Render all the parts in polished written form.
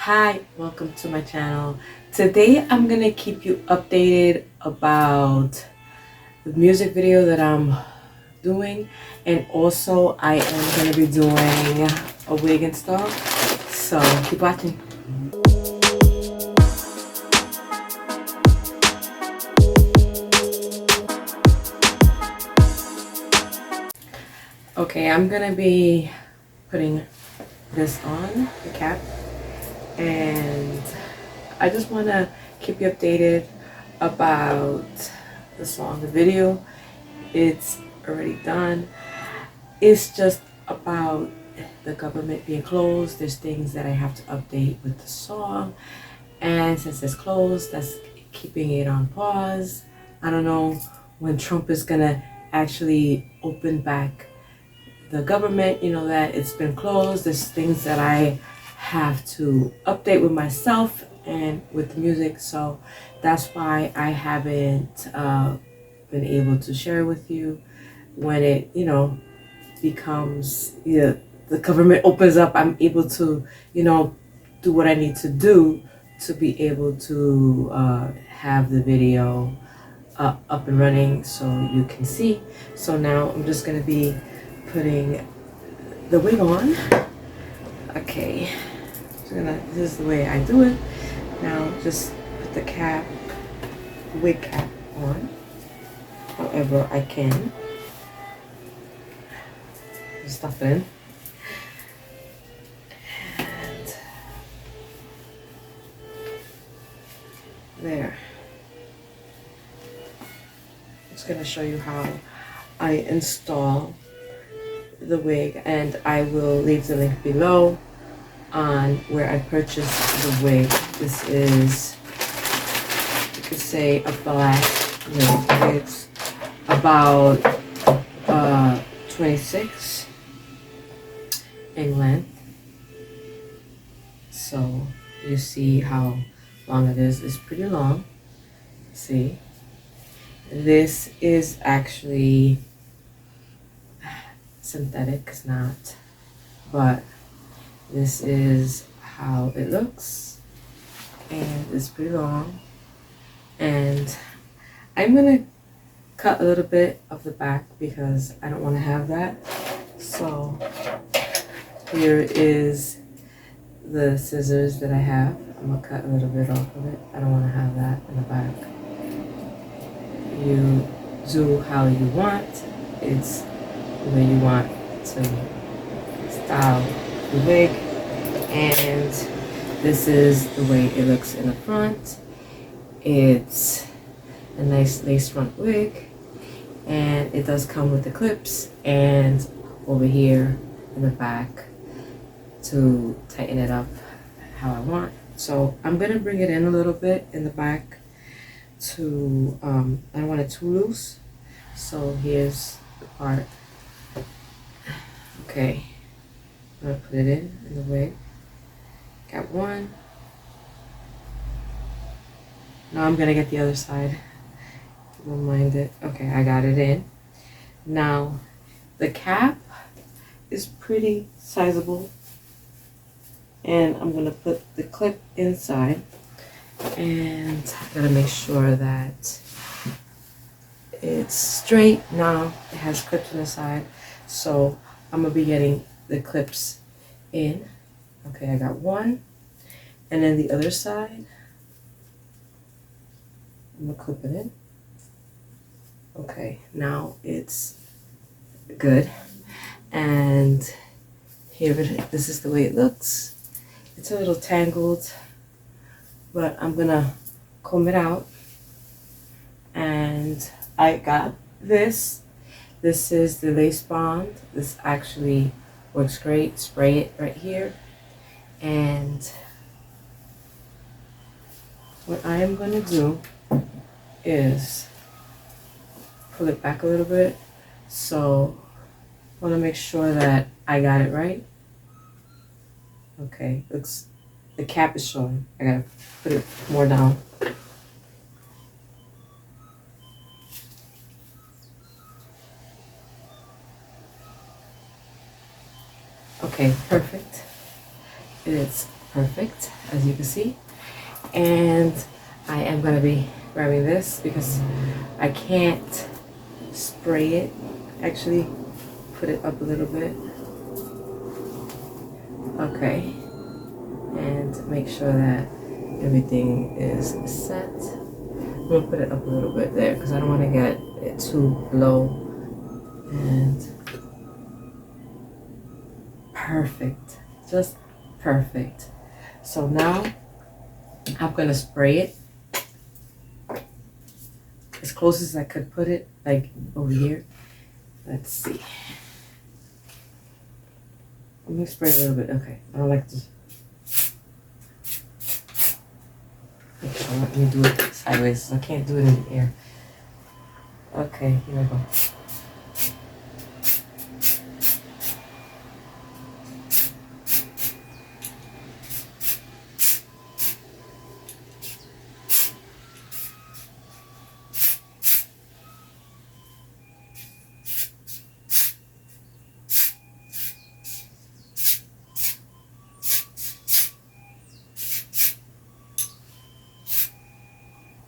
Hi, welcome to my channel. Today I'm gonna keep you updated about the music video that I'm doing, and also I am gonna be doing a wig install, so keep watching. Okay, I'm gonna be putting this on the cap, and I just want to keep you updated about the song. The video, it's already done. It's just about the government being closed. There's things that I have to update with the song, and since it's closed, that's keeping it on pause. I don't know when Trump is gonna actually open back the government, that it's been closed. There's things that I have to update with myself and with the music, so that's why I haven't been able to share with you. When it becomes, the government opens up, I'm able to do what I need to do to be able to have the video up and running so you can see. So now I'm just gonna be putting the wig on. Okay, so this is the way I do it. Now just put the wig cap on however I can. Stuff it in. And there. I'm just gonna show you how I install the wig, and I will leave the link below on where I purchased the wig. This is, you could say, a black wig. It's about 26 in length. So you see how long it is. It's pretty long. See, this is actually synthetic. It's not, but this is how it looks, and it's pretty long. And I'm gonna cut a little bit of the back because I don't want to have that. So here is the scissors that I have. I'm gonna cut a little bit off of it. I don't want to have that in the back. You do how you want. It's the way you want to style the wig, and this is the way it looks in the front. It's a nice lace front wig, and it does come with the clips and over here in the back to tighten it up how I want. So I'm gonna bring it in a little bit in the back to I don't want it too loose. So here's the part. Okay, I'm gonna put it in the wig. Got one. Now I'm gonna get the other side. Don't mind it. Okay, I got it in. Now the cap is pretty sizable, and I'm gonna put the clip inside, and I gotta make sure that it's straight. Now it has clips on the side, so I'm gonna be getting the clips in. Okay, I got one, and then the other side I'm gonna clip it in. Okay, now it's good, and here it is. This is the way it looks. It's a little tangled, but I'm gonna comb it out. And I got this. This is the lace bond. This actually works great. Spray it right here. And what I am gonna do is pull it back a little bit. So I want to make sure that I got it right. Okay, looks, the cap is showing. I gotta put it more down. Okay, perfect. It's perfect, as you can see. And I am going to be grabbing this because I can't spray it. Actually, put it up a little bit. Okay. And make sure that everything is set. I'm going to put it up a little bit there because I don't want to get it too low. And perfect. Just perfect. So now I'm going to spray it as close as I could put it, like over here. Let's see. I'm going to spray a little bit. Okay. I don't like to. Okay, let me do it sideways. So I can't do it in the air. Okay, here we go.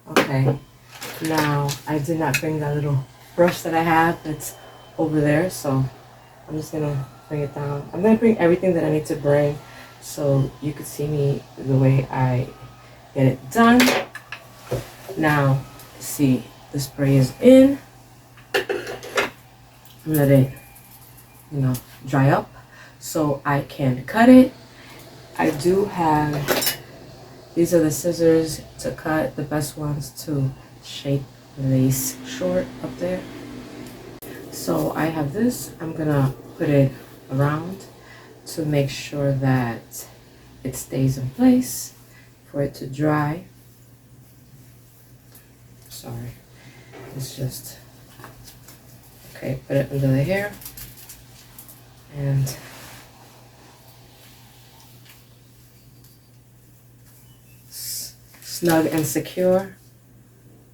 Okay, now I did not bring that little brush that I have that's over there, so I'm just gonna bring it down. I'm gonna bring everything that I need to bring so you could see me the way I get it done. Now, see, the spray is in. Let it, dry up so I can cut it. I do have, these are the scissors to cut, the best ones to shape the lace short up there. So I have this. I'm gonna put it around to make sure that it stays in place for it to dry. Sorry, it's just, okay, put it under the hair and snug and secure.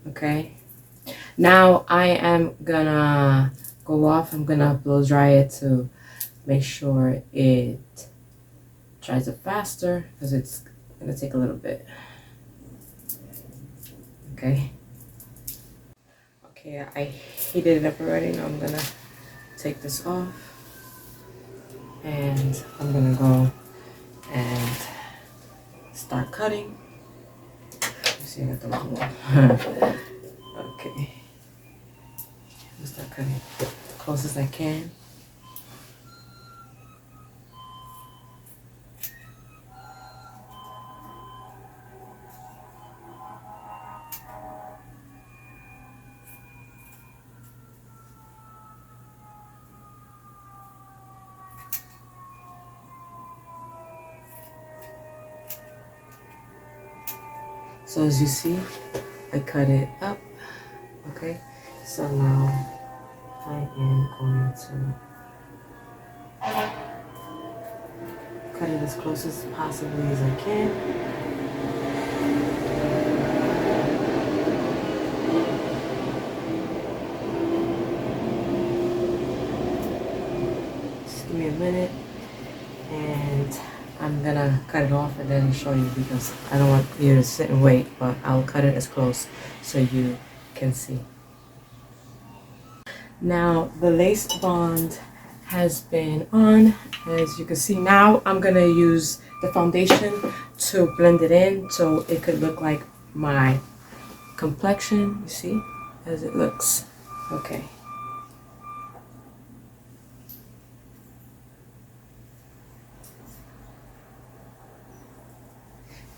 Okay, now I am gonna go off. I'm gonna blow dry it to make sure it dries up faster because it's gonna take a little bit. Okay, I heated it up already. Now I'm gonna take this off and I'm gonna go and start cutting. See, I got the wrong one. Okay. I'll start cutting as close as I can. So as you see, I cut it up. Okay, so now I am going to cut it as close as possibly as I can. Just give me a minute and I'm gonna cut it off and then show you because I don't want you to sit and wait, but I'll cut it as close so you can see. Now the lace bond has been on, as you can see. Now I'm gonna use the foundation to blend it in so it could look like my complexion, you see, as it looks. Okay.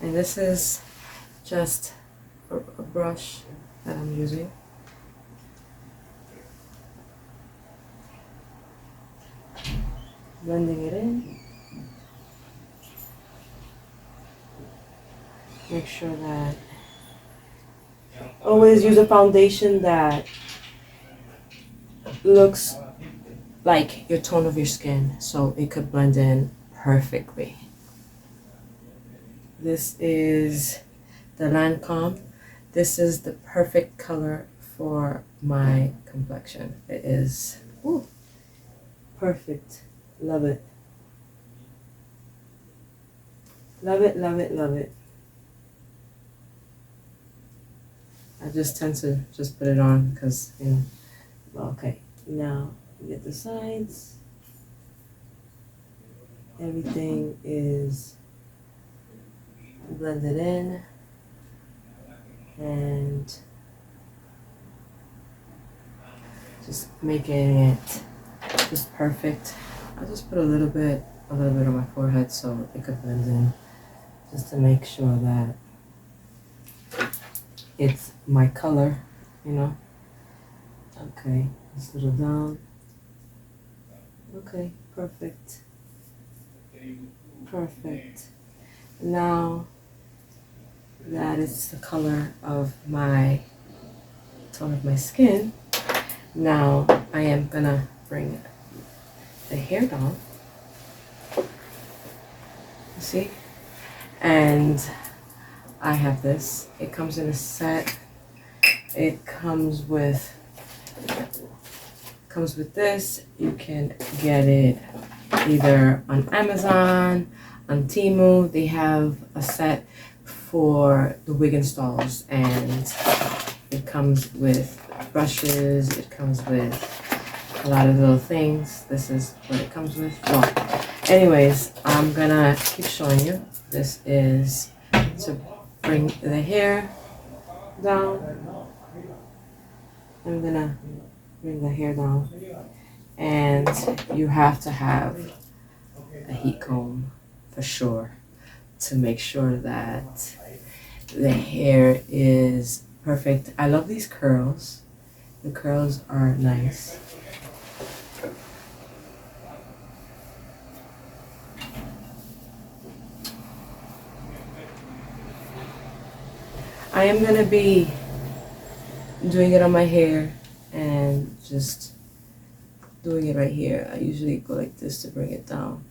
And this is just a brush that I'm using. Blending it in. Make sure that always use a foundation that looks like your tone of your skin so it could blend in perfectly. This is the Lancome. This is the perfect color for my complexion. It is perfect. Love it. Love it, love it, love it. I just tend to just put it on because, you know, well, okay. Now, you get the sides. Everything is blended in. And just making it just perfect. I'll just put a little bit on my forehead so it could blend in, just to make sure that it's my color, you know. Okay, just a little down. Okay, perfect. Perfect. Now that it's the color of my tone of my skin, now I am gonna bring the hair down. You see? And I have this. It comes in a set. It comes with this. You can get it either on Amazon, on Temu. They have a set for the wig installs, and it comes with brushes. It comes with a lot of little things. This is what it comes with. Well, anyways, I'm gonna keep showing you. This is to bring the hair down. I'm gonna bring the hair down, and you have to have a heat comb for sure to make sure that the hair is perfect. I love these curls. The curls are nice. I am gonna be doing it on my hair and just doing it right here. I usually go like this to bring it down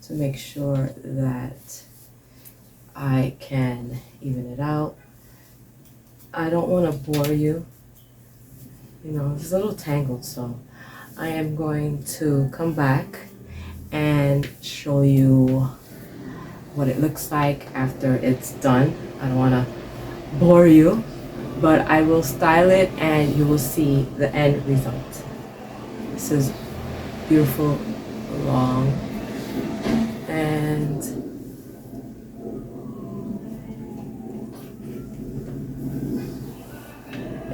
to make sure that I can even it out. I don't want to bore you. You know, it's a little tangled, so I am going to come back and show you what it looks like after it's done. I don't want to bore you, but I will style it and you will see the end result. This is beautiful, long, and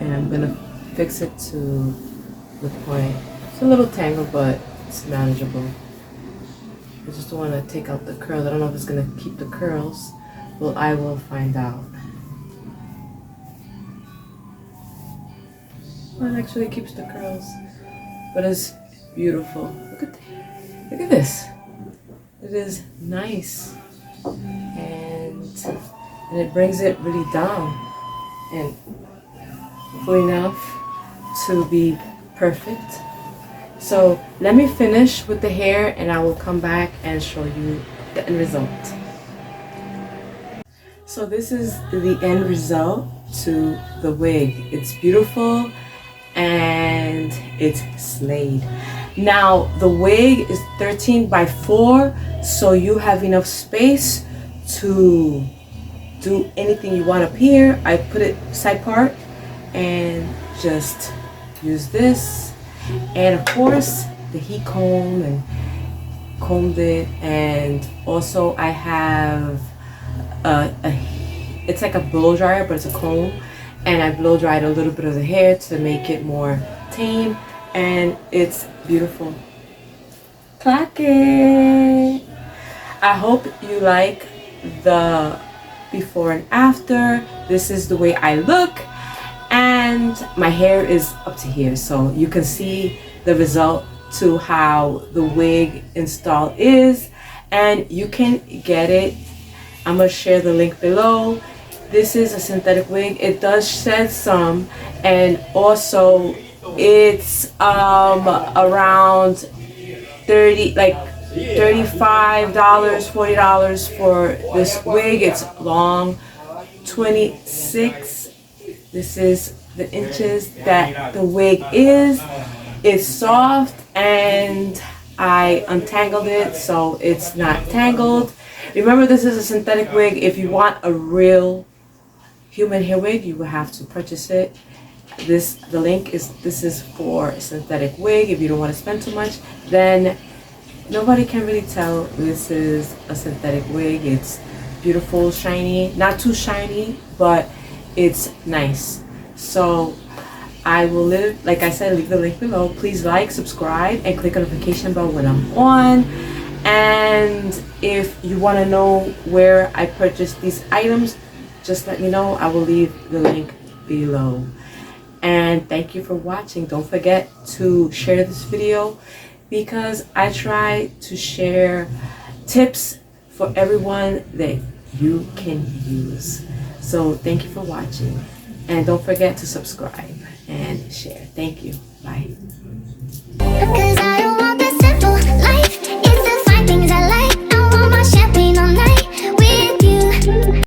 I'm gonna fix it to the point. It's a little tangled, but it's manageable. I just don't want to take out the curls. I don't know if it's gonna keep the curls. Well, I will find out. Well, it actually keeps the curls, but it's beautiful. Look at this. It is nice, and it brings it really down and full enough to be perfect. So let me finish with the hair, and I will come back and show you the end result. So this is the end result to the wig. It's beautiful and it's slayed. Now the wig is 13 by 4, so you have enough space to do anything you want up here. I put it side part and just use this, and of course the heat comb, and combed it. And also I have it's like a blow dryer, but it's a comb, and I blow dried a little bit of the hair to make it more tame, and it's beautiful. Clock it. I hope you like the before and after. This is the way I look, and my hair is up to here, so you can see the result to how the wig install is, and you can get it. I'm gonna share the link below. This is a synthetic wig. It does shed some, and also it's around $35, $40 for this wig. It's long, 26. This is the inches that the wig is. It's soft, and I untangled it so it's not tangled. Remember, this is a synthetic wig. If you want a real human hair wig, you will have to purchase it. This is for synthetic wig. If you don't want to spend too much, then nobody can really tell this is a synthetic wig. It's beautiful, shiny, not too shiny, but it's nice. So I will like I said, leave the link below. Please like, subscribe, and click on the notification bell when I'm on. And if you want to know where I purchased these items, just let me know. I will leave the link below. And thank you for watching. Don't forget to share this video, because I try to share tips for everyone that you can use. So thank you for watching, and don't forget to subscribe and share. Thank you. Bye. 'Cause I don't want the simple life.